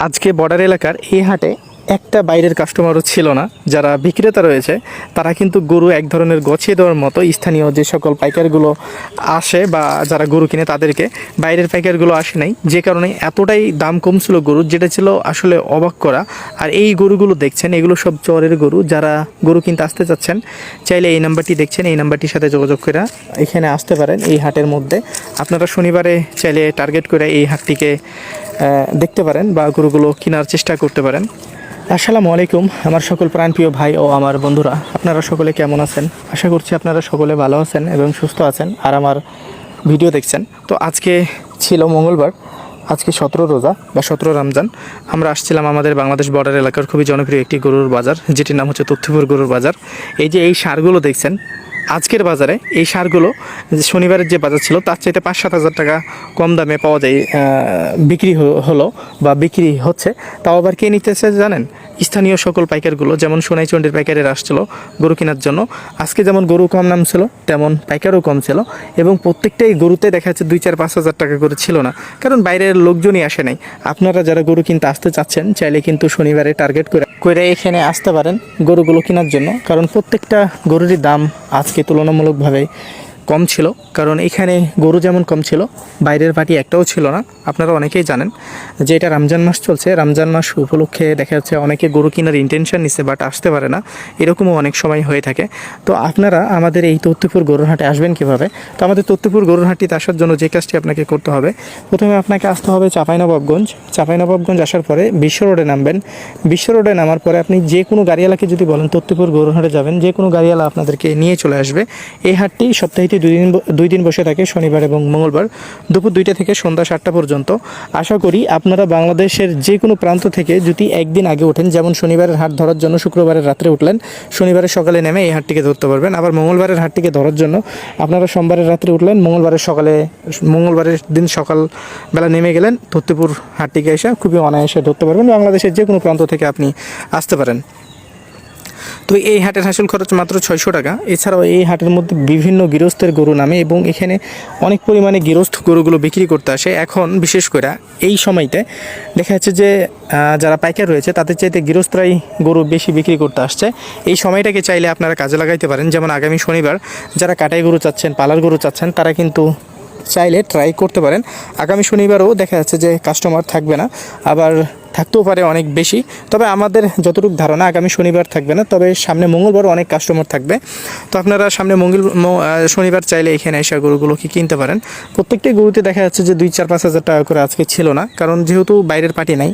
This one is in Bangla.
আজকে বর্ডার এলাকার এই হাটে একটা বাইরের কাস্টমারও ছিল না। যারা বিক্রেতা রয়েছে তারা কিন্তু গরু এক ধরনের গছিয়ে দেওয়ার মতো স্থানীয় যে সকল পাইকারগুলো আসে বা যারা গরু কিনে তাদেরকে বাইরের পাইকারগুলো আসে নাই, যে কারণে এতটাই দাম কম ছিল গরুর, যেটা ছিল আসলে অবাক করা। আর এই গরুগুলো দেখছেন, এগুলো সব চরের গরু। যারা গরু কিনতে আসতে চাচ্ছেন চাইলে এই নাম্বারটি দেখছেন, এই নাম্বারটির সাথে যোগাযোগ করে এখানে আসতে পারেন। এই হাটের মধ্যে আপনারা শনিবারে চাইলে টার্গেট করে এই হাটটিকে দেখতে পারেন বা গরুগুলো কেনার চেষ্টা করতে পারেন। আসসালামু আলাইকুম আমার সকল প্রাণপ্রিয় ভাই ও আমার বন্ধুরা, আপনারা সকলে কেমন আছেন? আশা করছি আপনারা সকলে ভালো আছেন এবং সুস্থ আছেন আর আমার ভিডিও দেখছেন। তো আজকে ছিল মঙ্গলবার, আজকে 17 রোজা বা 17 রমজান। আমরা আসছিলাম আমাদের বাংলাদেশ বর্ডার এলাকার খুবই জনপ্রিয় একটি গরুর বাজার, যেটির নাম হচ্ছে তথ্যপুর গরুর বাজার। এই যে এই ষাঁড়গুলো দেখছেন আজকের বাজারে, এই ষাঁড়গুলো শনিবারের যে বাজার ছিল তার চাইতে 5-7 হাজার টাকা কম দামে পাওয়া যায়, বিক্রি হলো বা বিক্রি হচ্ছে। তাও আবার কে নিতেছে জানেন? স্থানীয় সকল পাইকারগুলো, যেমন সোনাইচন্ডির পাইকারের আসছিল গরু কেনার জন্য। আজকে যেমন গরু কম নাম ছিল তেমন পাইকারও কম ছিল, এবং প্রত্যেকটাই গরুতে দেখা যাচ্ছে 2-4-5 হাজার টাকা করে ছিল না, কারণ বাইরের লোকজনই আসে নাই। আপনারা যারা গরু কিনতে আসতে চাচ্ছেন চাইলে কিন্তু শনিবারে টার্গেট করে এখানে আসতে পারেন গরুগুলো কেনার জন্য, কারণ প্রত্যেকটা গরুরই দাম আজকে তুলনামূলকভাবে কম ছিল। কারণ এখানে গরু যেমন কম ছিল, বাইরের পার্টি একটাও ছিল না। আপনারা অনেকেই জানেন যে এটা রমজান মাস চলছে, রমজান মাস উপলক্ষে দেখা যাচ্ছে অনেকে গরু কেনার ইন্টেনশন নিচ্ছে বাট আসতে পারে না, এরকমও অনেক সময় হয়ে থাকে। তো আপনারা আমাদের এই তথ্যপুর গরুর হাটে আসবেন কীভাবে? তো আমাদের তথ্যপুর গরুর হাটটিতে আসার জন্য যে কাজটি আপনাকে করতে হবে, প্রথমে আপনাকে আসতে হবে চাঁপাইনবাবগঞ্জ আসার পরে বিশ্ব রোডে নামবেন। বিশ্ব রোডে নামার পরে আপনি যে কোনো গাড়িওয়ালাকে যদি বলেন তথ্যপুর গরুর হাটে যাবেন, যে কোনো গাড়িওয়ালা আপনাদেরকে নিয়ে চলে আসবে। এই হাটটি সপ্তাহে দুই দিন বসে থাকে, শনিবার এবং মঙ্গলবার দুপুর 2টা থেকে সন্ধ্যা 7টা পর্যন্ত। আশা করি আপনারা বাংলাদেশের যে কোনো প্রান্ত থেকে যদি একদিন আগে ওঠেন, যেমন শনিবারের হাট ধরার জন্য শুক্রবারের রাত্রে উঠলেন, শনিবারের সকালে নেমে এই হাটটিকে ধরতে পারবেন। আবার মঙ্গলবারের হাটটিকে ধরার জন্য আপনারা সোমবারের রাত্রে উঠলেন, মঙ্গলবারের দিন সকালবেলা নেমে গেলেন, তথ্যপুর হাটটিকে এসে খুবই অনায়াসে ধরতে পারবেন। বাংলাদেশের যে কোনো প্রান্ত থেকে আপনি আসতে পারেন। তো এই হাটের হাসিল খরচ মাত্র 600 টাকা। এছাড়াও এই হাটের মধ্যে বিভিন্ন গৃহস্থের গরু নামে, এবং এখানে অনেক পরিমাণে গৃহস্থ গরুগুলো বিক্রি করতে আসে। এখন বিশেষ করে এই সময়তে দেখা যাচ্ছে যে যারা পাইকার রয়েছে তাদের চাইতে গৃহস্থরাই গরু বেশি বিক্রি করতে আসছে। এই সময়টাকে চাইলে আপনারা কাজে লাগাইতে পারেন। যেমন আগামী শনিবার যারা কাটাই গরু চাচ্ছেন, পালার গরু চাচ্ছেন, তারা কিন্তু চাইলে ট্রাই করতে পারেন। আগামী শনিবারও দেখা যাচ্ছে যে কাস্টমার থাকবে না, আবার থাকতেও পারে অনেক বেশি। তবে আমাদের যতটুকু ধারণা আগামী শনিবার থাকবে না, তবে সামনে মঙ্গলবার অনেক কাস্টমার থাকবে। তো আপনারা সামনে শনিবার চাইলে এখানে এসে গরুগুলোকে কিনতে পারেন। প্রত্যেকটি গরুতে দেখা যাচ্ছে যে 2-4-5 হাজার টাকা করে আজকে ছিল না, কারণ যেহেতু বাইরের পার্টি নাই।